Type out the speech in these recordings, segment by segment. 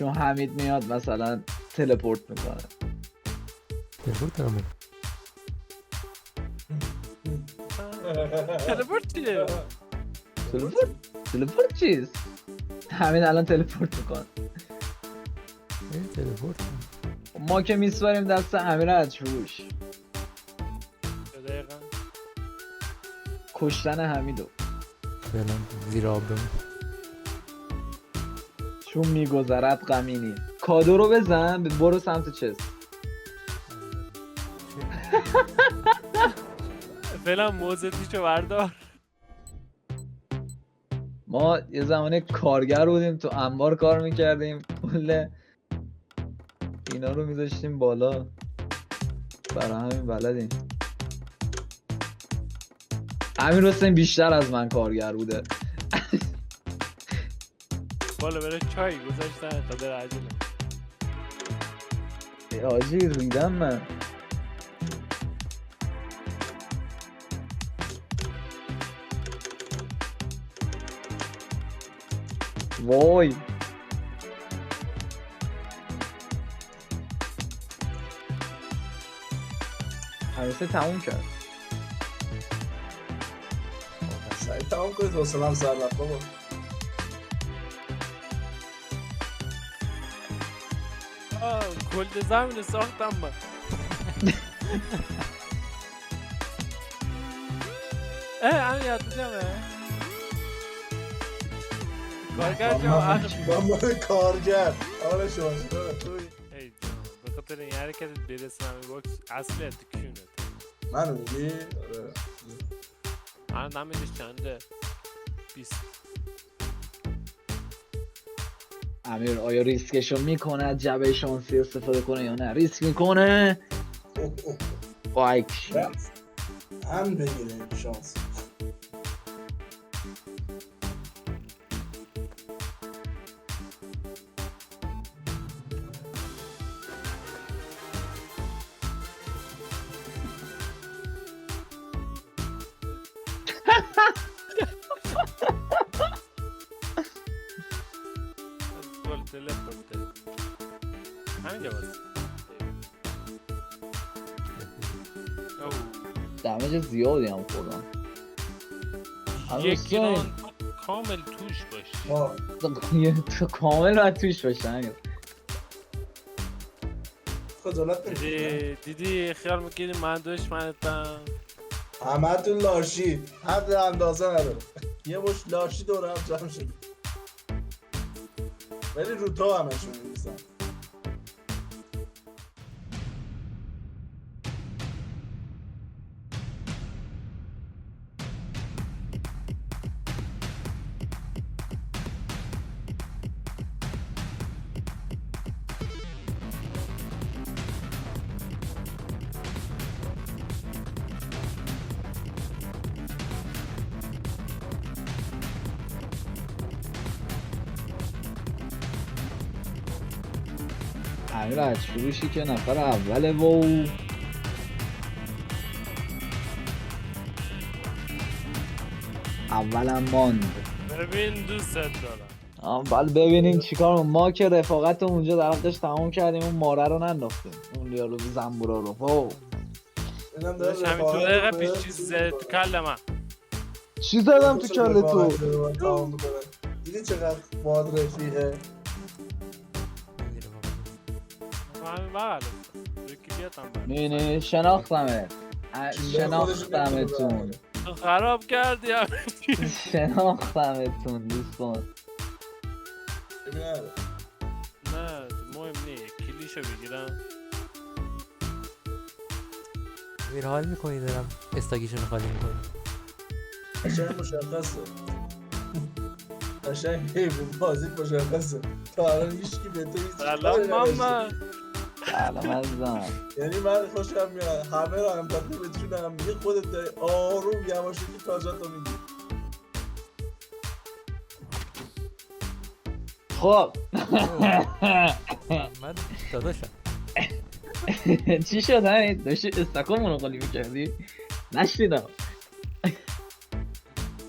چون حمید میاد مثلا تلپورت میکنه. تلپورت دارم میکنم. تلپورت چیه؟ تلپورت چیست؟ حمید الان تلپورت میکنه. تلپورت ما که میسپاریم دست امیر از شروش دقیقا کشتن حمیدو فعلا زیر آب بمون. چون میگذرد غمی نیست. کادو رو بزن برو سمت چست. فعلا موزتیشو بردار. ما یه زمانه کارگر بودیم تو انبار کار میکردیم کل اینا رو میذاشتیم بالا برای همین بلدیم. امیر حسین بیشتر از من کارگر بوده. بالا بره چای گذاشتن خاطر عجله. آجی ریدم من. وای همیشه تموم کرد. سعی تمام کنید حوصله‌ام سر رفت بابا. کل زمین ساختم من. همین یاد دیدمه کارگر جا من مال کارگر حالا شما ای جان به خاطر این حرکتت برسم همین باکس اصلی تو کیونت منو میگی؟ آره من نمیدیش چنده 20. امیر آیا ریسکشو میکنه از جبه شانسی استفاده کنه یا نه؟ ریسک میکنه. بایک هم بگیره شانس. گل تلپورت همینجا باز. دمیج زیادی هم خوردم. یک گران کامل توش باشه. یه تو کامل باید توش باشه همین. خجالت نمی‌کشی؟ دیدی خیال میکنی من دشمنتم. همه تو لاشی حد اندازه نداره. یه مش لاشی دوره هم جمع شد ولی رو تو همشون می‌ریزن. امیر از شروعشی که نفر اوله و اولم ماند. ببین دوست دارم. بله ببینیم چیکار ما که رفاقت اونجا در حقش تمام کردیم اون ماره رو ننداختیم اون یارو زنبورا رو. اینم داشت همین تو دقیقه پیش چیز زده تو کل من. چی زدم تو کله تو؟ دیدی چقدر باد رفیقه؟ همین بغل یکی بیاتم بر نه شناختمت. شناختمتون. تو خراب کردی همین. شناختمتون دوستان. ببینم نه مهم نیست کلیشو بگیرم. امیر حال میکنی دارم استاگیشو خالی میکنی. قشنگ مشخصه. قشنگ حیوان بازی مشخصه. تا الان هیچکی به تو هیچ سلام ماما. سلام عزیزم. یعنی من خوشم میاد همه رو هم دفعه بتونم میگه خودت داری آروم یواشکی تاجاتو میگی. خب من داداشم چی شد همین؟ داشتی استکامونو خالی میکردی؟ نشنیدم.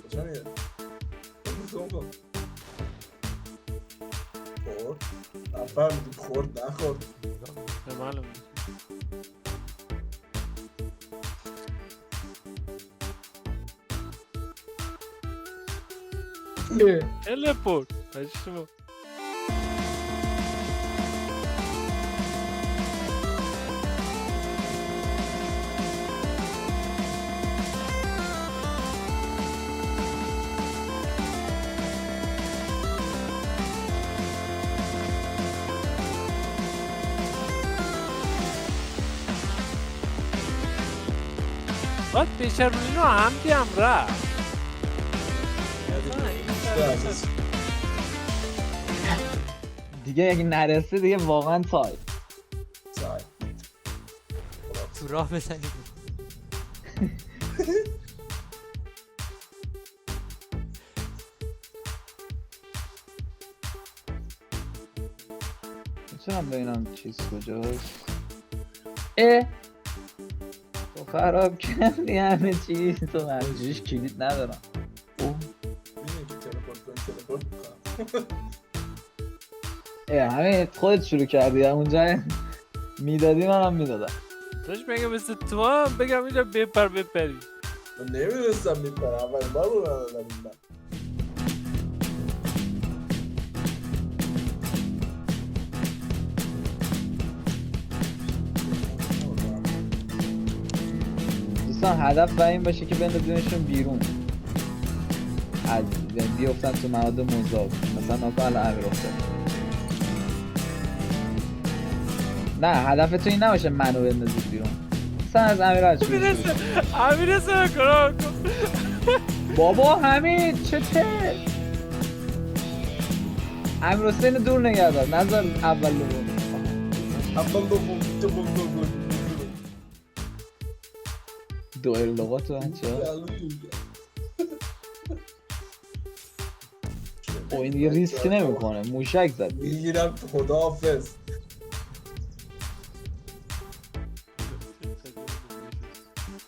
کجا میره؟ بگو کن. نفهمیدیم خورد نخورد. به معلوم تلپورت پشمو. باید پیشه رو اینو همدی هم رفت. عزیز. دیگه اگه نرسه دیگه واقعا تای. سای. تو راه بزنیم. میتونم ببینم چیز کجاست. اه تو خراب کردی همه چیز. تو همجوریش کلید ندارم. اوه می‌بینی که تلپورت می‌کنم. همه خودت شروع کردی اونجا میدادی منم میدادم. داشت بگم مثل تو هم بگم اینجا بپری. من نمیدونستم میپرم. اولین بار بود من دادم این من. دوستان هدف بر این باشه که بندازیمشون بیرون از بیفتن تو مواد مذاب. مثلا ناکن الان امیر افتاد. نه هدف تو این نباشه منو بندازید بیرون. مثلا از امیر از امیر سر کن. بابا همین چته امیر حسین دور نگه دار. نظر اول رو اول دوم دوئل لغات تو بچه ها. او این دیگه ریسک نمیکنه. موشک زد. میگیرم خداحافظ.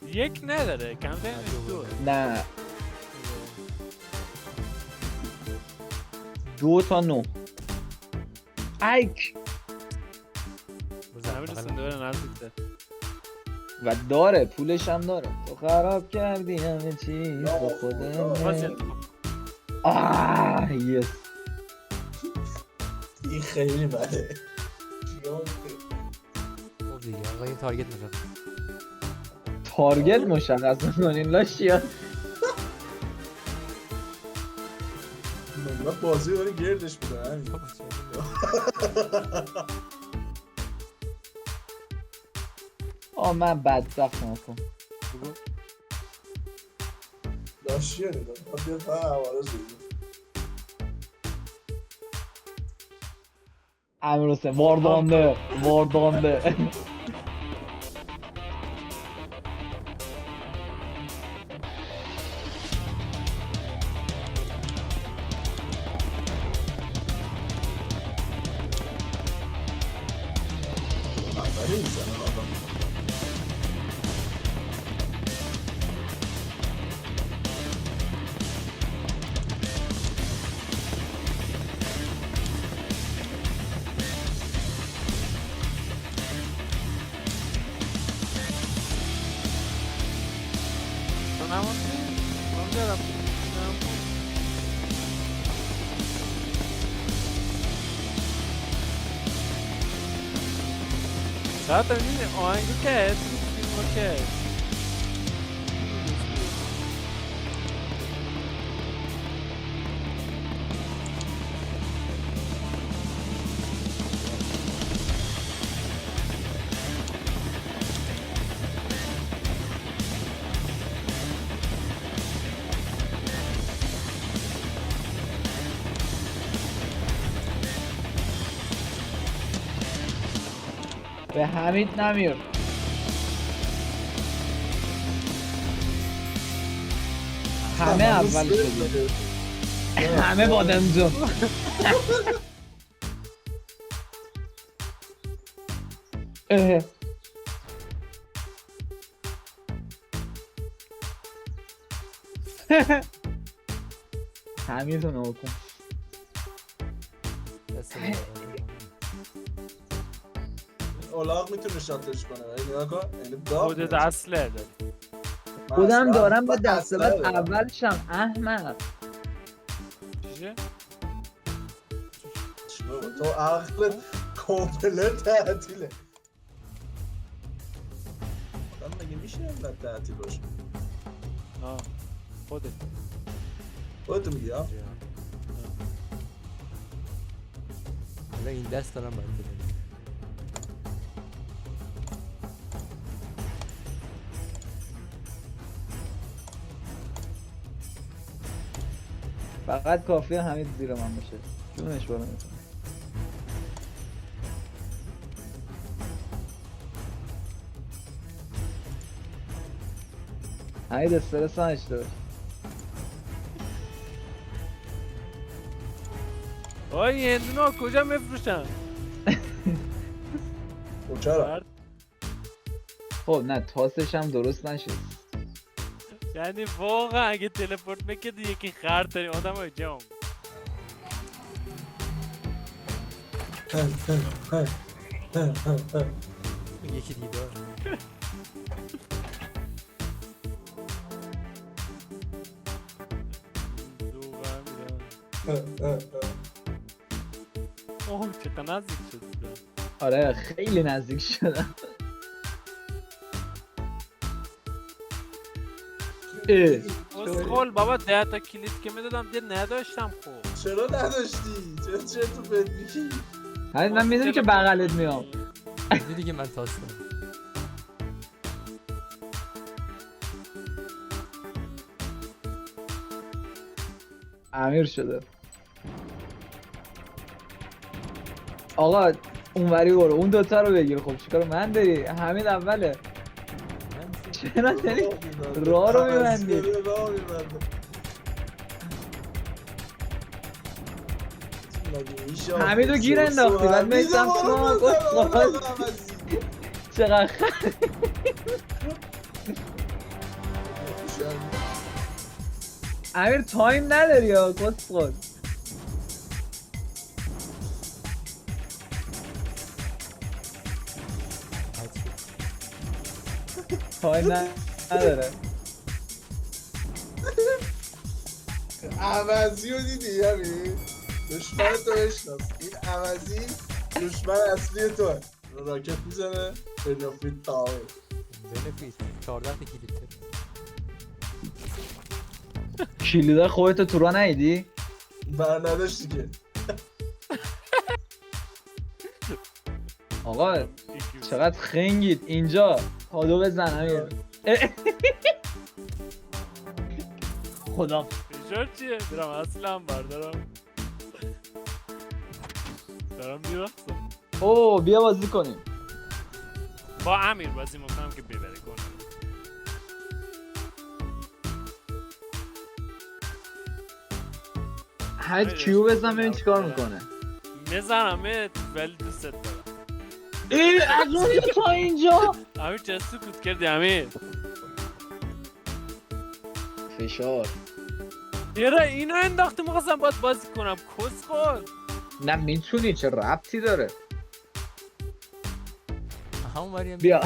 یک نداره کمپین دو. نه 2 تا 9 ایک امیر حسین دوره نزدیک‌تر. و داره پولش هم داره. تو خراب کردی همه چیز با خودم. یس این خیلی بده. خب دیگه آقا این تارگت میشد. تارگت مشخص میکنین لاشیا. من بازی رو گردش میکنم. من بدبخت نکن. لاشیه نگاه. من بیاد ها حوالا زودی. امیر حسین واردانده اولی میزنم آدم. تو نمونده؟ من بیارم. شاید هم این آهنگو که هست فیلمو که هست. به حمید نمیر. همه اول شدیم. همه بادمجون. حمیدو نکن. دست اولاغ میتونه شاتش کنه ولی نگاه کن یعنی داغ خودت اصله داری. خودم اصلا- دارم به من دست اصلا بعد دارم. اولشم احمق. چیشه؟ چی بابا؟ تو عقلت کاملا تعطیله آدم مگه میشه اینقدر تعطیل باشه آه خودت. خودتو میگی ها؟ حالا این دست دارم باید بدونی. فقط کافیه حمید زیر من باشه. جونش بالا میتونه. حمید استرس نداشته باش. آی این هندونا کجا میفروشن؟ خب چرا؟ خب نه تاسش هم درست نشد. یعنی واقعا اگه تلپورت میکردی یکی خرد داری آدم های جام. یکی دیدار. اوه چقدر نزدیک شد. آره خیلی نزدیک شدم. اسخول بابا 10 تا کلید که میدادم ده نداشتم خب. چرا نداشتی؟ چرا تو بد میگی؟ حمید من میدونی که بغلت میام. دیدی که من تاس دارم. امیر شده. آقا اونوری برو اون دوتا رو بگیر. خب چیکار من داری؟ حمید اوله. چرا داری راه رو میبندی؟ راه میبنده مگه میشه حمیدو گیر انداختی بعد میسم تو چقدر امیر تایم نداری یا کس خود تایم نداره. عوضی رو دیدی همین دشمن تو بشناس این عوضی دشمن اصلی توه راکت میزنه بنفیت تاوه بنفیت 14 تا کلید داری. کلیده خودتو تو راه ندیدی؟ بر نداشتی که آقا چقدر خنگید اینجا کادو بزن امیر. خدا فشار چیه؟ برم اصلا بردارم دارم میرخصم او بیا بازی کنیم. با امیر بازی میکنم که ببره کنم. هر کیو بزن ببین چیکار میکنه. میزنمت ولی دوست دارم. ای از اون تا اینجا امیر چه سکوت کردی امیر؟ فشار. یره اینو انداخته میخواستم باید بازی کنم کس خود. نه میتونی چه ربطی داره. همون مریم بیا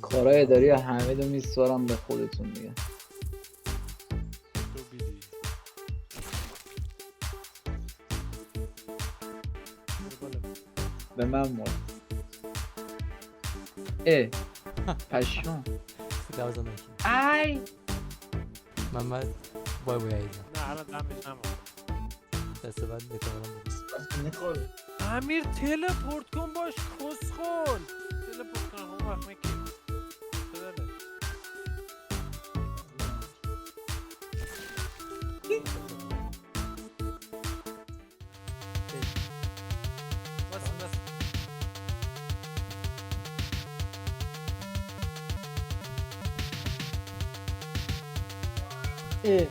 کارهای اداری حمیدو میسپارم به خودتون دیگه. تو بیدی به من مرد. اه پشمام. لازم نشین. ای محمد بای بای عزیزم. نه الان دمش نمون. دست بعد بتونم برس. وقتی میخوره امیر تلپورت کن باش کسخل. تلپورت کن اون وقت میکی. بس. اه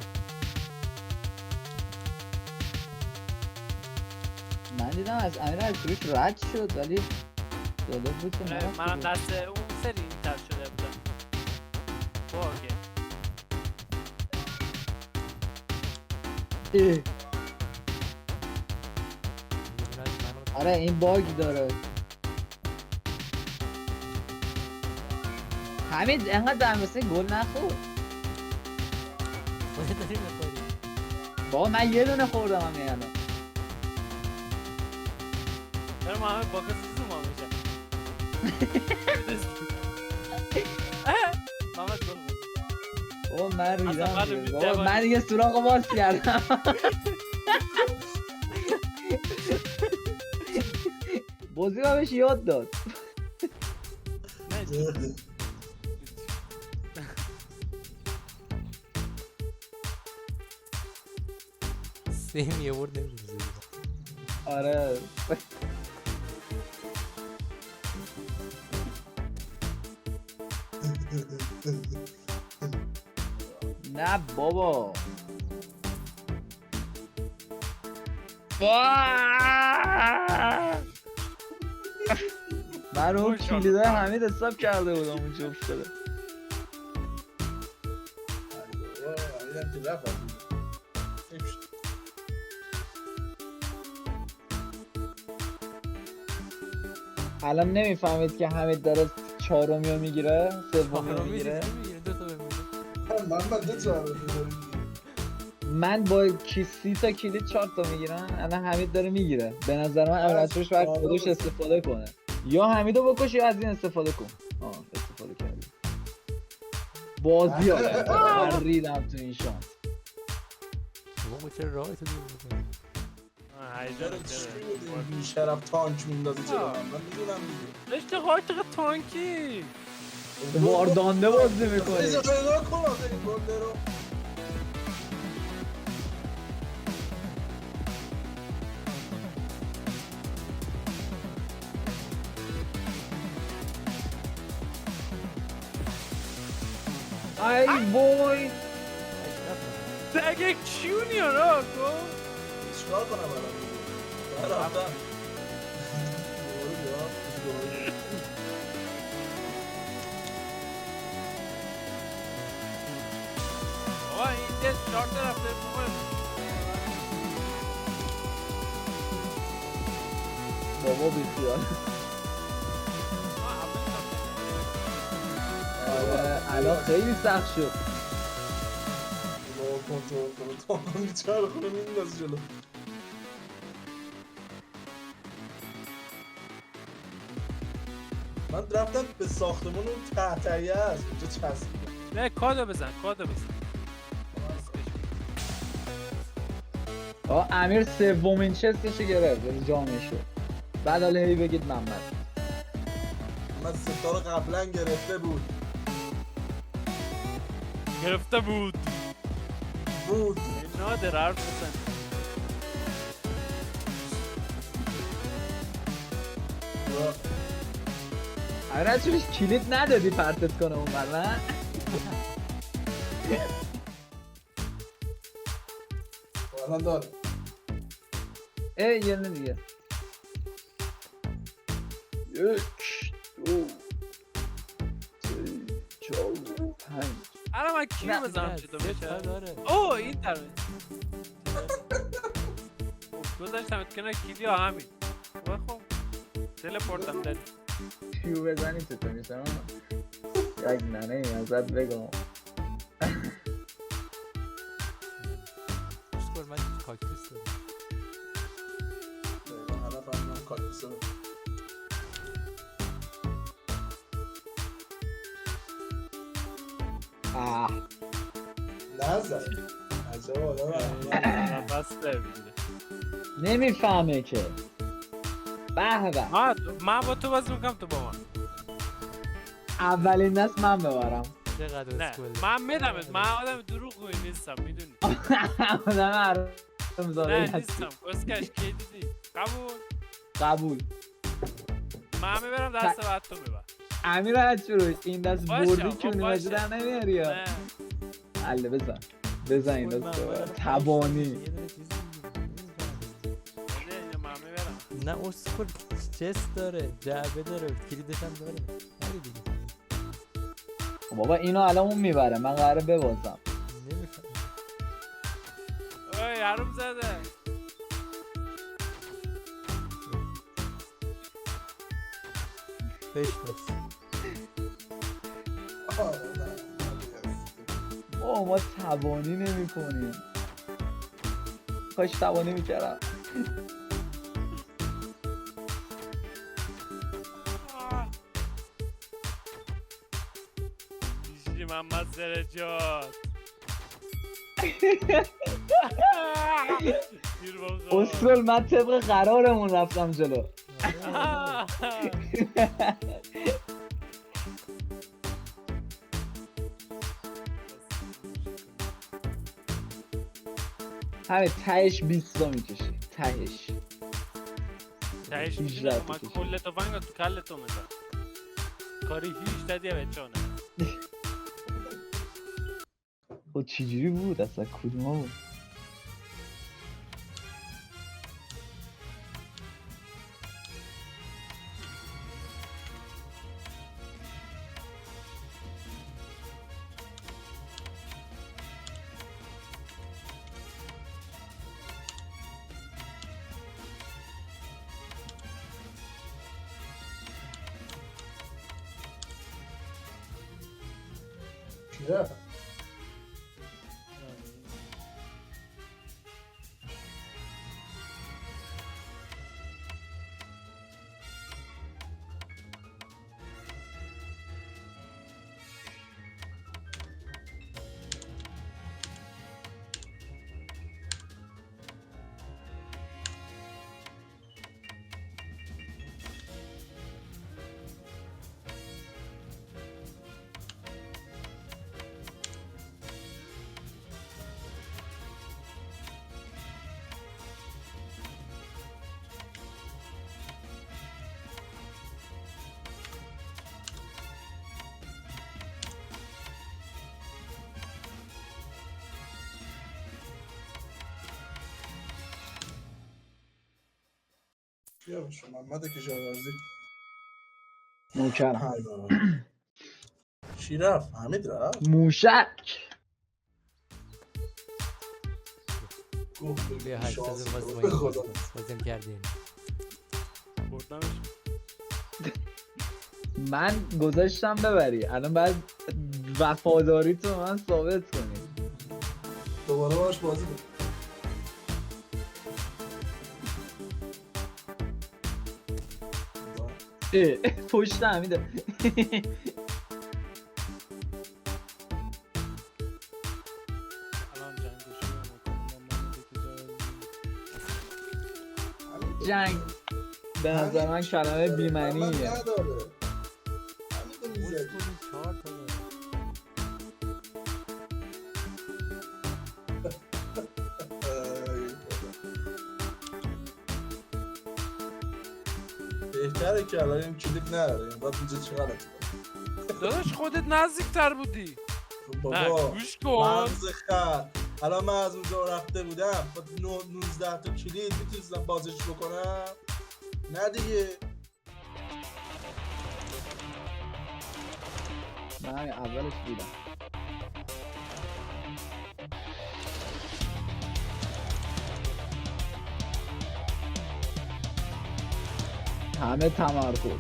من دیدم از امیر از روش رد شد ولی جالب بود که نرفت منم دیگه. دست اون سری اینتر شده بودم. باگه. اه. آره این باگ داره. همین انقدر در مثل گل نخورد. خودت داری می‌خوری. بابا من یه دونه خوردم همین الان. داره ما همه باگ سوزو ما میشه. محمد گل بود. بابا من اصلا ریدم من دیگه. رو بابا من دیگه سوراخو باز کردم. بازی ما بهش یاد داد. نه سیم یه ورد نمی‌شه. آره نه بابا من رو کلیده حمید حساب کرده بودم اونجا افتاده. دیدم که رفت الان نمیفهمید که حمید داره چهارمی رو میگیره سومی رو میگیره. دو تا بمیره. من دو تا من با 30 تا کلید 4 تا میگیرم. الان حمید داره میگیره. به نظر من امیر ازش باید خودش استفاده کنه. یا حمیدو بکش یا از این استفاده کن. استفاده کردی. بازی من ریدم تو این شانس. بابا چرا راه تو دور می‌کنی؟ هیجان بی شرف تانک میندازی چرا من میدونم دیگه اشتغال چقدر تانکی. واردانده بازی میکنی. اینجا پیدا کن آخه این گنده رو ای بوی دگه کیونیار آقا. چیکار کنم الان رفتم آقا این دست شارت رفته بابا بیخیال. الان خیلی سخت شد. کنترل کنم تا من بیچاره خونه میندازی جلو من رفتم به ساختمون اون تحتیه هست اونجا چسبیدم نه کادو بزن امیر سومین چستشو گرفت جامعه شد. بعد حالا هی بگید محمد. من ستا رو قبلا گرفته بود نادر حرف بزن. امیر از چونش کلید ندادی پرتت کنه اون بر نه؟ الان داره یه نه دیگه. 1 2 3 4 5 الان من کی نه، رو بزنم چطور سه بشه؟ تا داره. اوه این طرف گذاشتم کنار کیلی ها همین. خب تلپورتم دادی. پیو بزنی چطور میشه؟ یک ننه ازت بگم. اسکور من کاکتوس دارم. هدف هم کاکتوس رو آه نزد عجب آدم نفس بگیره. نمیفهمه که. به به من با تو بازی میکنم تو با من. اولین دست من ببرم. چقدر نه اسکوله. من میدمت، من آدم دروغگویی نیستم میدونی. آدم حرام زاده نه هستی. نیستم کسکش کی دیدی. قبول. قبول. من میبرم دست بعد تو ببر. امیر هچروش این دست باشه، بردی خب کونی باشه. مجی در نمیاری یا نه عله بزن این دست ببر. تبانی یه دونه چیزی بده اینو من میبرم. نه اسکول چست داره، جعبه داره، کلیدش هم داره. نری دیگه. بابا اینو الان اون میبره من قراره ببازم. نمیفهم. اوی حروم زده. بشناس. ما تبانی نمی کنیم. کاش تبانی میکردم. بیشی محمد سرجاد. گیر بابا. اسرول من طبق قرارمون رفتم جلو. همه تهش 20 تا میکشی تهش. تهش هیچ میدونم ربطی من کشی. کل تفنگ تو کل تو میزن. کاری هیچ دادیه به چانه. خب چجوری بود اصلا کدوم بود؟ کیه؟ کیه باشه محمد کشاورزی نوکرم. های بابا چی رفت؟ حمید رفت؟ موشک. گفت بیا بگو 800 شانس بازی تو. با به این خدا بازی کردیم. بردمش. من گذاشتم ببری الان باید وفاداری تو من ثابت کنی. دوباره باش بازی کن پشت همیده. الان جنگو شروع میکنم با محمد کشاورزی. جنگ به نظر من کلمه بی‌معنیه. نداره حمید میزدی اسکول 4 تا داره. بهتره که الان این کلیپ نداره این باید اینجا چه غلطی کنه داداش خودت نزدیکتر بودی. خب نه بابا گوش کن. مغز خر الان من از اونجا رفته بودم با 19 تا کلید میتونستم بازش بکنم نه دیگه من همین اولش دیدم. همه تمرکز.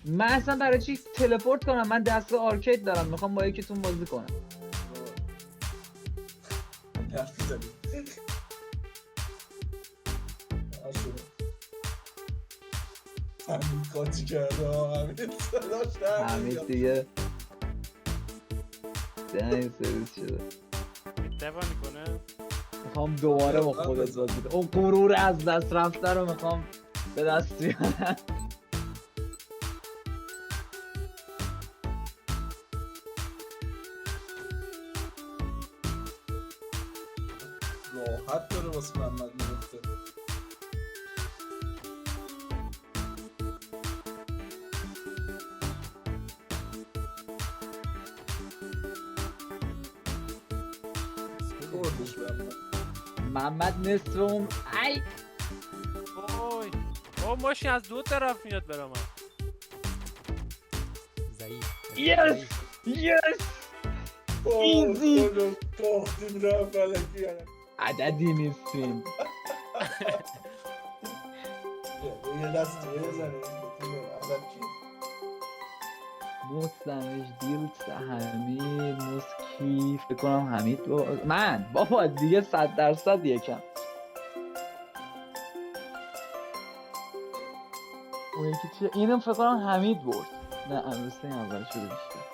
من اصلا برای چی تلپورت کنم؟ من دستگاه آرکید دارم، میخوام با یکیتون بازی کنم. حرف میزنی همین قاطی کرده همین صداش در همین نمیاد. دیگه دهن سرویس شده. اشتباه میکنه. میخوام دوباره با خودت بازی کنم. اون غرور از دست رفته رو میخوام به دست بیارم. راحت داره واسه محمد میفته. بردش محمد. محمد نصف اون ای وای او ماشین از دو طرف میاد برا من. ضعیف. یس یس ایزی. خودم باختیم رفت علکی عددی نیستیم. یه دست دیگه بزنیم عدد کی؟ مستمش دیلت حمید مسکی فکر کنم حمید من بابا دیگه 100% یکم. اون یکی چیه؟ اینم فکر کنم حمید برد. نه امروسه اول شده بیشتر.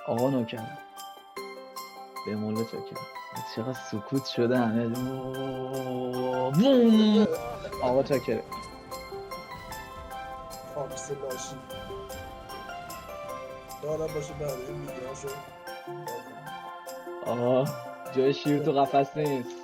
آقا نوکرم به مولا چاکرم. چقدر سکوت شده همه بوم. آقا چاکره. خاکس لاشی دارم باشه بعد این ویدیوهاشو آقا جای شیر تو قفس نیست.